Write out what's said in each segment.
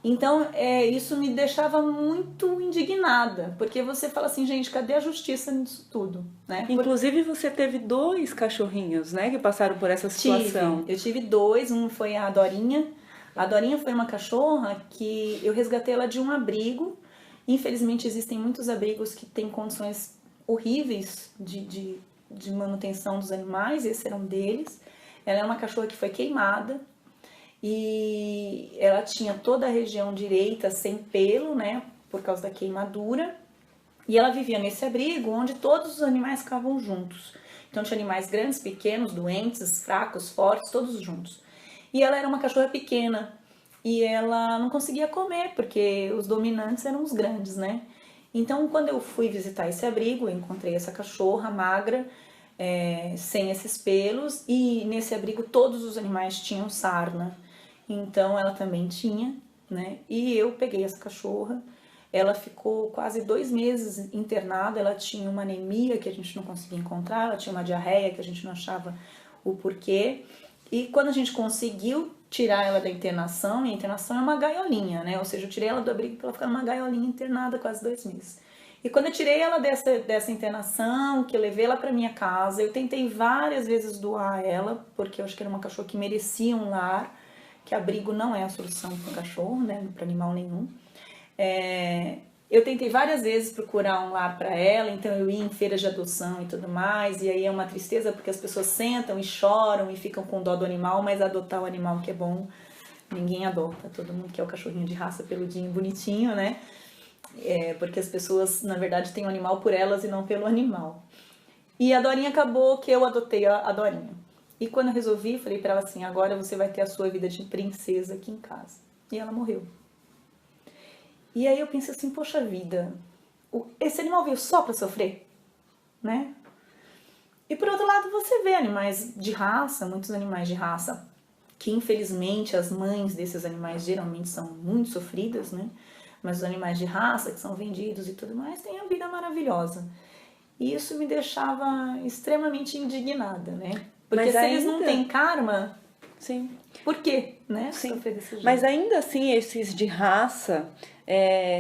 Então, isso me deixava muito indignada, porque você fala assim, gente, cadê a justiça nisso tudo, né? Inclusive você teve 2 cachorrinhos, né, que passaram por essa situação. Eu tive dois, um foi a Dorinha. A Dorinha foi uma cachorra que eu resgatei ela de um abrigo. Infelizmente existem muitos abrigos que têm condições horríveis de manutenção dos animais, esse era um deles. Ela é uma cachorra que foi queimada e ela tinha toda a região direita sem pelo, né, por causa da queimadura. E ela vivia nesse abrigo onde todos os animais ficavam juntos. Então tinha animais grandes, pequenos, doentes, fracos, fortes, todos juntos. E ela era uma cachorra pequena e ela não conseguia comer porque os dominantes eram os grandes, né? Então quando eu fui visitar esse abrigo, eu encontrei essa cachorra magra, sem esses pelos, e nesse abrigo todos os animais tinham sarna. Então ela também tinha, né? E eu peguei essa cachorra. Ela ficou quase 2 meses internada, ela tinha uma anemia que a gente não conseguia encontrar, ela tinha uma diarreia que a gente não achava o porquê. E quando a gente conseguiu tirar ela da internação, e a internação é uma gaiolinha, né? Ou seja, eu tirei ela do abrigo para ela ficar numa gaiolinha internada quase 2 meses. E quando eu tirei ela dessa internação, que eu levei ela para minha casa, eu tentei várias vezes doar ela, porque eu acho que era uma cachorra que merecia um lar, que abrigo não é a solução para cachorro, né? Para animal nenhum. Eu tentei várias vezes procurar um lar para ela, então eu ia em feiras de adoção e tudo mais, e aí é uma tristeza porque as pessoas sentam e choram e ficam com dó do animal, mas adotar o animal que é bom, ninguém adota, todo mundo quer o cachorrinho de raça peludinho, bonitinho, né? Porque as pessoas, na verdade, têm o animal por elas e não pelo animal. E a Dorinha acabou que eu adotei a Dorinha. E quando eu resolvi, falei para ela assim, agora você vai ter a sua vida de princesa aqui em casa. E ela morreu. E aí eu pensei assim, poxa vida, esse animal veio só para sofrer, né? E por outro lado você vê animais de raça, muitos animais de raça, que infelizmente as mães desses animais geralmente são muito sofridas, né? Mas os animais de raça que são vendidos e tudo mais têm a vida maravilhosa. E isso me deixava extremamente indignada, né? Porque Mas se eles ainda... não têm karma, Sim. por quê, né? Sim. Sofrer desse jeito. Mas ainda assim, esses de raça,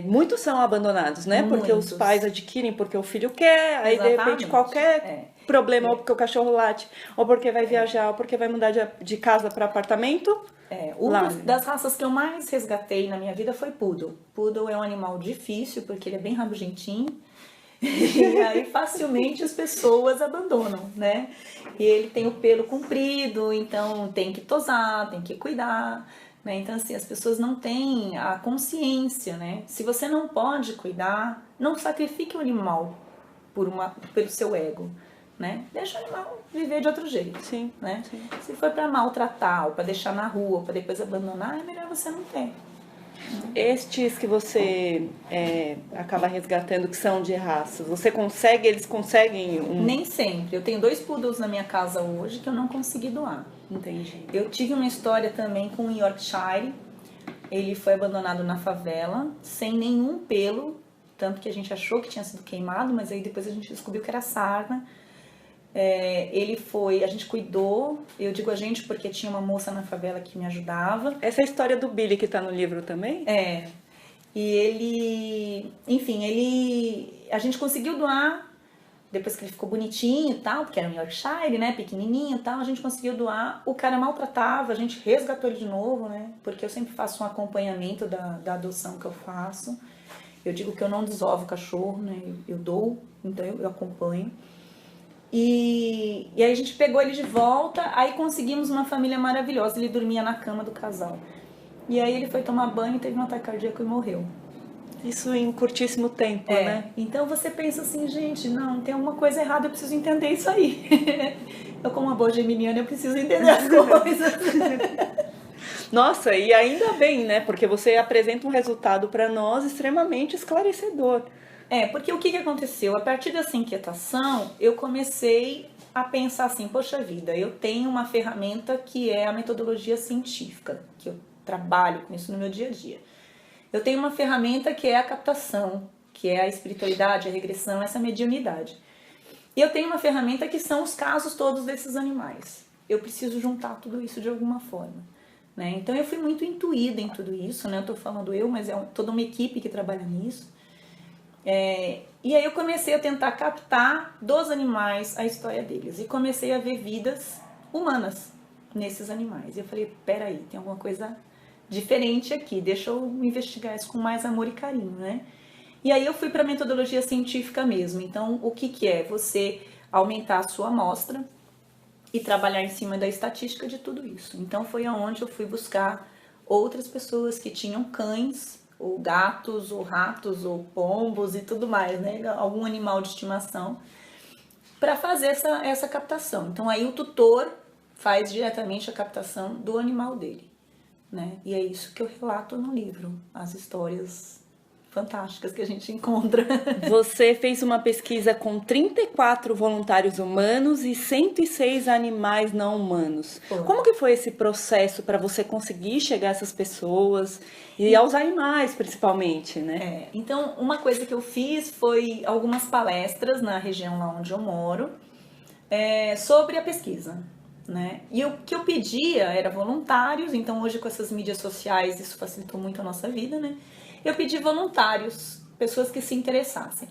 muitos são abandonados, né? Porque os pais adquirem porque o filho quer, aí de repente qualquer problema, ou porque o cachorro late, ou porque vai viajar, ou porque vai mudar de casa para apartamento. Uma das raças que eu mais resgatei na minha vida foi Poodle. Poodle é um animal difícil porque ele é bem rabugentinho. E aí facilmente as pessoas abandonam, né? E ele tem o pelo comprido, então tem que tosar, tem que cuidar, né? Então assim, as pessoas não têm a consciência, né? Se você não pode cuidar, não sacrifique o animal pelo seu ego, né? Deixa o animal viver de outro jeito, Sim, né? sim. Se for para maltratar ou para deixar na rua ou para depois abandonar, é melhor você não ter. Estes que você acaba resgatando, que são de raça, eles conseguem Nem sempre. Eu tenho 2 poodles na minha casa hoje que eu não consegui doar. Entendi. Eu tive uma história também com um Yorkshire. Ele foi abandonado na favela, sem nenhum pelo, tanto que a gente achou que tinha sido queimado, mas aí depois a gente descobriu que era sarna. A gente cuidou, eu digo a gente porque tinha uma moça na favela que me ajudava. Essa é a história do Billy que tá no livro também? E a gente conseguiu doar, depois que ele ficou bonitinho e tal, porque era um Yorkshire, né, pequenininho e tal, a gente conseguiu doar. O cara maltratava, a gente resgatou ele de novo, né, porque eu sempre faço um acompanhamento da adoção que eu faço. Eu digo que eu não desovo o cachorro, né, eu dou, então eu acompanho. E aí a gente pegou ele de volta, aí conseguimos uma família maravilhosa, ele dormia na cama do casal. E aí ele foi tomar banho, teve um ataque cardíaco e morreu. Isso em curtíssimo tempo, né? Então você pensa assim, gente, não, tem alguma coisa errada, eu preciso entender isso aí. Eu, como uma boa geminiana, eu preciso entender as coisas. Nossa, e ainda bem, né? Porque você apresenta um resultado para nós extremamente esclarecedor. Porque o que aconteceu? A partir dessa inquietação, eu comecei a pensar assim, poxa vida, eu tenho uma ferramenta que é a metodologia científica, que eu trabalho com isso no meu dia a dia. Eu tenho uma ferramenta que é a captação, que é a espiritualidade, a regressão, essa mediunidade. E eu tenho uma ferramenta que são os casos todos desses animais. Eu preciso juntar tudo isso de alguma forma, né? Então eu fui muito intuída em tudo isso, né? Eu tô falando eu, mas é toda uma equipe que trabalha nisso. E aí eu comecei a tentar captar dos animais a história deles. E comecei a ver vidas humanas nesses animais. E eu falei, peraí, tem alguma coisa diferente aqui, deixa eu investigar isso com mais amor e carinho, né? E aí eu fui para a metodologia científica mesmo. Então, o que é? Você aumentar a sua amostra e trabalhar em cima da estatística de tudo isso. Então, foi aonde eu fui buscar outras pessoas que tinham cães, ou gatos, ou ratos, ou pombos e tudo mais, né? Algum animal de estimação, para fazer essa captação. Então, aí o tutor faz diretamente a captação do animal dele, né? E é isso que eu relato no livro, as histórias fantásticas que a gente encontra. Você fez uma pesquisa com 34 voluntários humanos e 106 animais não humanos. Foi. Como que foi esse processo para você conseguir chegar a essas pessoas e aos animais, principalmente, né? Então, uma coisa que eu fiz foi algumas palestras na região lá onde eu moro sobre a pesquisa, né? E o que eu pedia era voluntários, então hoje com essas mídias sociais isso facilitou muito a nossa vida, né? Eu pedi voluntários, pessoas que se interessassem.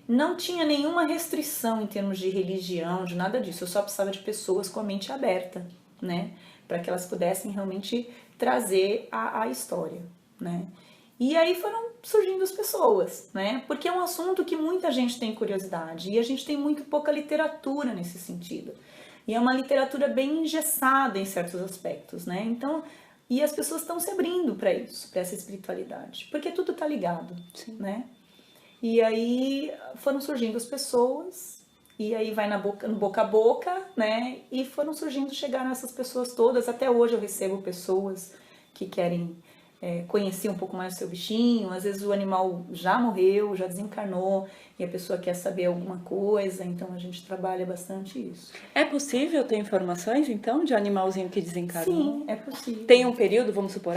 Não tinha nenhuma restrição em termos de religião, de nada disso. Eu só precisava de pessoas com a mente aberta, né? Para que elas pudessem realmente trazer a história, né? E aí foram surgindo as pessoas, né? Porque é um assunto que muita gente tem curiosidade e a gente tem muito pouca literatura nesse sentido. E é uma literatura bem engessada em certos aspectos, né? Então, e as pessoas estão se abrindo para isso, para essa espiritualidade, porque tudo está ligado, né? E aí foram surgindo as pessoas, e aí vai no boca a boca, né? E foram surgindo, chegaram essas pessoas todas. Até hoje eu recebo pessoas que querem conhecer um pouco mais do seu bichinho. Às vezes o animal já morreu, já desencarnou, e a pessoa quer saber alguma coisa, então a gente trabalha bastante isso. É possível ter informações, então, de animalzinho que desencarnou? Sim, é possível. Tem um período, vamos supor,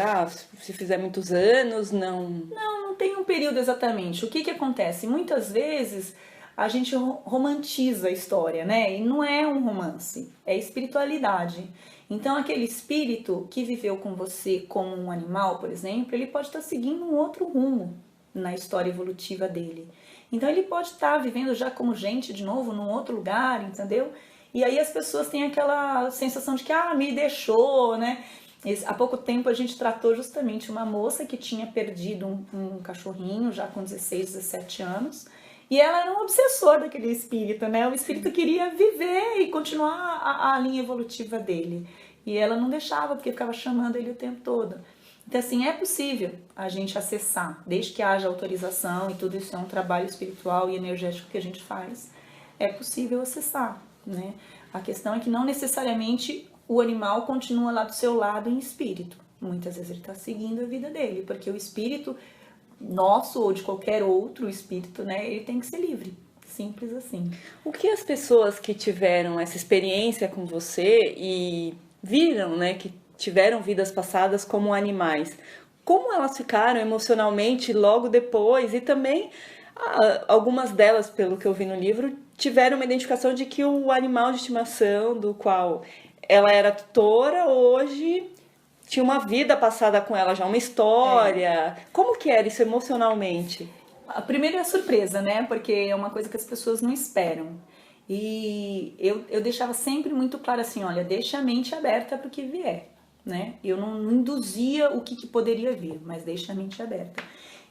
se fizer muitos anos, não... Não tem um período exatamente. O que acontece? Muitas vezes a gente romantiza a história, né? E não é um romance, é espiritualidade. Então, aquele espírito que viveu com você como um animal, por exemplo, ele pode estar seguindo um outro rumo na história evolutiva dele. Então, ele pode estar vivendo já como gente de novo, num outro lugar, entendeu? E aí as pessoas têm aquela sensação de que, me deixou, né? Há pouco tempo a gente tratou justamente uma moça que tinha perdido um cachorrinho já com 16, 17 anos. E ela era um obsessor daquele espírito, né? O espírito queria viver e continuar a linha evolutiva dele. E ela não deixava, porque ficava chamando ele o tempo todo. Então, assim, é possível a gente acessar, desde que haja autorização, e tudo isso é um trabalho espiritual e energético que a gente faz, é possível acessar, né? A questão é que não necessariamente o animal continua lá do seu lado em espírito. Muitas vezes ele está seguindo a vida dele, porque o espírito nosso ou de qualquer outro espírito, né, ele tem que ser livre, simples assim. O que as pessoas que tiveram essa experiência com você e viram, né, que tiveram vidas passadas como animais, como elas ficaram emocionalmente logo depois? E também algumas delas, pelo que eu vi no livro, tiveram uma identificação de que o animal de estimação do qual ela era tutora hoje tinha uma vida passada com ela já, uma história. Como que era isso emocionalmente? A primeira é a surpresa, né? Porque é uma coisa que as pessoas não esperam. E eu deixava sempre muito claro assim, olha, deixa a mente aberta para o que vier, né? Eu não induzia o que poderia vir, mas deixa a mente aberta.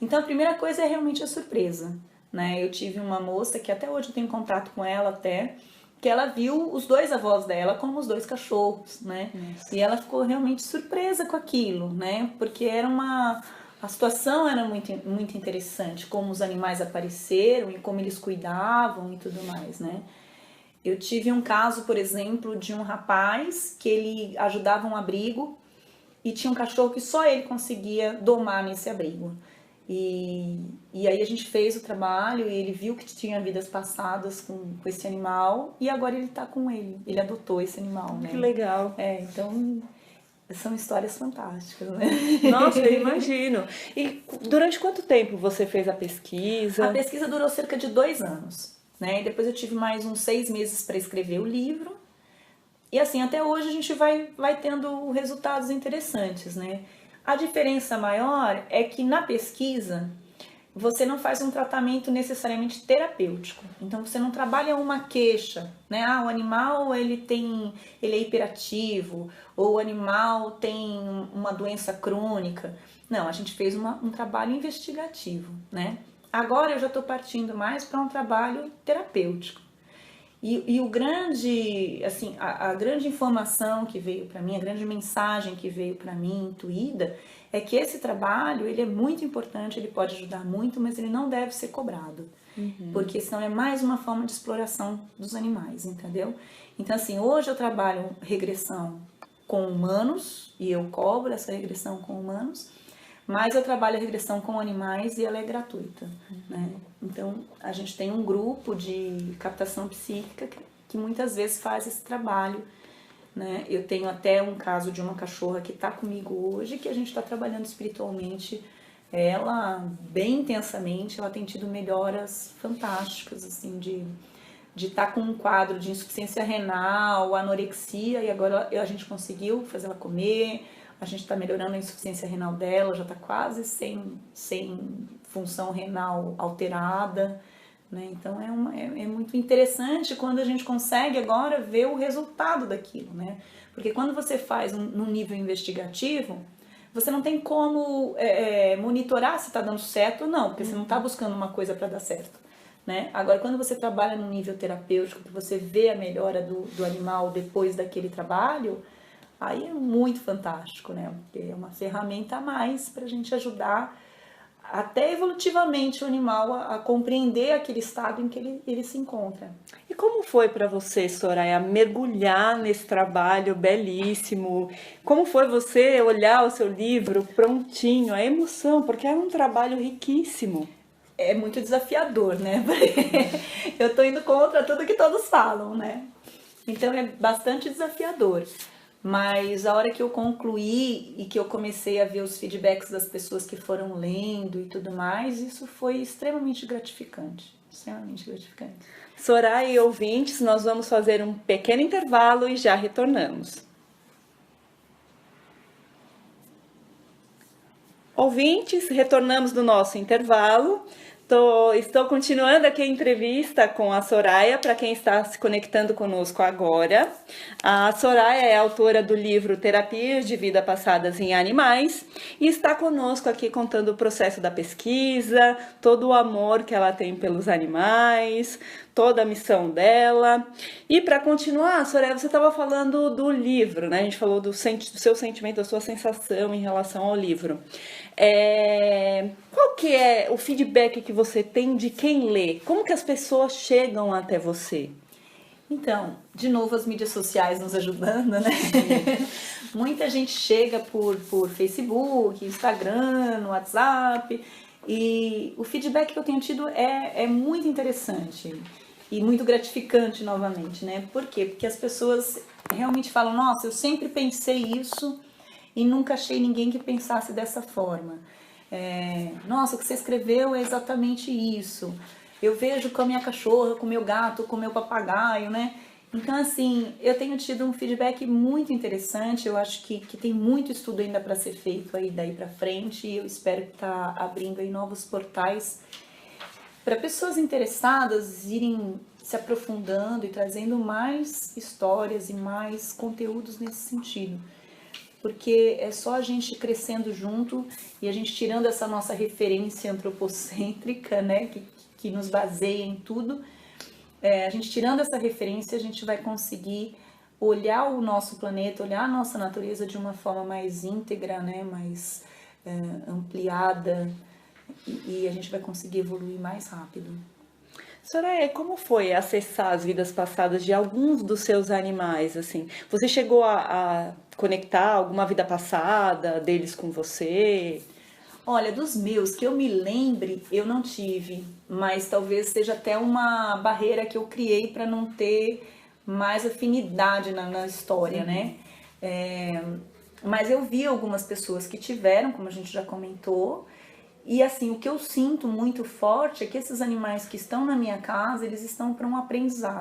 Então a primeira coisa é realmente a surpresa, né? Eu tive uma moça que até hoje eu tenho contato com ela até, que ela viu os dois avós dela como os dois cachorros, né? Nossa. E ela ficou realmente surpresa com aquilo, né? Porque era a situação era muito, muito interessante, como os animais apareceram e como eles cuidavam e tudo mais, né? Eu tive um caso, por exemplo, de um rapaz que ele ajudava um abrigo e tinha um cachorro que só ele conseguia domar nesse abrigo. E aí a gente fez o trabalho e ele viu que tinha vidas passadas com esse animal e agora ele tá com ele. Ele adotou esse animal, né? Que legal. Então são histórias fantásticas, né? Nossa, eu imagino. E durante quanto tempo você fez a pesquisa? A pesquisa durou cerca de 2 anos, né? E depois eu tive mais uns 6 meses para escrever o livro. E assim, até hoje a gente vai tendo resultados interessantes, né? A diferença maior é que na pesquisa você não faz um tratamento necessariamente terapêutico. Então você não trabalha uma queixa, né? Ah, o animal ele é hiperativo, ou o animal tem uma doença crônica. Não, a gente fez um trabalho investigativo, né? Agora eu já estou partindo mais para um trabalho terapêutico. E o grande, assim, a grande informação que veio para mim, a grande mensagem que veio para mim, intuída, é que esse trabalho, ele é muito importante, ele pode ajudar muito, mas ele não deve ser cobrado. Porque senão é mais uma forma de exploração dos animais, entendeu? Então, assim, hoje eu trabalho regressão com humanos, e eu cobro essa regressão com humanos, mas eu trabalho a regressão com animais e ela é gratuita, né? Então, a gente tem um grupo de captação psíquica que muitas vezes faz esse trabalho, né? Eu tenho até um caso de uma cachorra que está comigo hoje, que a gente está trabalhando espiritualmente ela bem intensamente, ela tem tido melhoras fantásticas, assim, de estar com um quadro de insuficiência renal, anorexia, e agora a gente conseguiu fazer ela comer. A gente está melhorando a insuficiência renal dela, já está quase sem função renal alterada, né? Então é muito interessante quando a gente consegue agora ver o resultado daquilo, né? Porque quando você faz num nível investigativo, você não tem como monitorar se está dando certo ou não, porque você não está buscando uma coisa para dar certo, né? Agora, quando você trabalha no nível terapêutico, que você vê a melhora do animal depois daquele trabalho, aí é muito fantástico, né? Porque é uma ferramenta a mais para a gente ajudar até evolutivamente o animal a compreender aquele estado em que ele se encontra. E como foi para você, Soraya, mergulhar nesse trabalho belíssimo? Como foi você olhar o seu livro prontinho, a emoção, porque era um trabalho riquíssimo. É muito desafiador, né? Eu tô indo contra tudo que todos falam, né? Então é bastante desafiador. Mas a hora que eu concluí e que eu comecei a ver os feedbacks das pessoas que foram lendo e tudo mais, isso foi extremamente gratificante. Extremamente gratificante. Soraya e ouvintes, nós vamos fazer um pequeno intervalo e já retornamos. Ouvintes, retornamos do nosso intervalo. Estou continuando aqui a entrevista com a Soraya, para quem está se conectando conosco agora. A Soraya é autora do livro Terapias de Vida Passadas em Animais e está conosco aqui contando o processo da pesquisa, todo o amor que ela tem pelos animais, toda a missão dela. E para continuar, Soraya, você estava falando do livro, né? A gente falou do seu sentimento, da sua sensação em relação ao livro. Qual que é o feedback que você tem de quem lê? Como que as pessoas chegam até você? Então, de novo as mídias sociais nos ajudando, né? Muita gente chega por Facebook, Instagram, WhatsApp, e o feedback que eu tenho tido é muito interessante e muito gratificante novamente, né? Por quê? Porque as pessoas realmente falam, nossa, eu sempre pensei isso e nunca achei ninguém que pensasse dessa forma. Nossa, o que você escreveu é exatamente isso. Eu vejo com a minha cachorra, com o meu gato, com o meu papagaio, né? Então, assim, eu tenho tido um feedback muito interessante. Eu acho que tem muito estudo ainda para ser feito aí daí para frente. E eu espero que tá abrindo aí novos portais para pessoas interessadas irem se aprofundando e trazendo mais histórias e mais conteúdos nesse sentido. Porque é só a gente crescendo junto e a gente tirando essa nossa referência antropocêntrica, né, que nos baseia em tudo, a gente tirando essa referência, a gente vai conseguir olhar o nosso planeta, olhar a nossa natureza de uma forma mais íntegra, né, mais ampliada, e a gente vai conseguir evoluir mais rápido. Soraya, como foi acessar as vidas passadas de alguns dos seus animais, assim? Você chegou a conectar alguma vida passada deles com você? Olha, dos meus, que eu me lembre, eu não tive, mas talvez seja até uma barreira que eu criei para não ter mais afinidade na história, né? Mas eu vi algumas pessoas que tiveram, como a gente já comentou, e assim, o que eu sinto muito forte é que esses animais que estão na minha casa, eles estão para um aprendizado.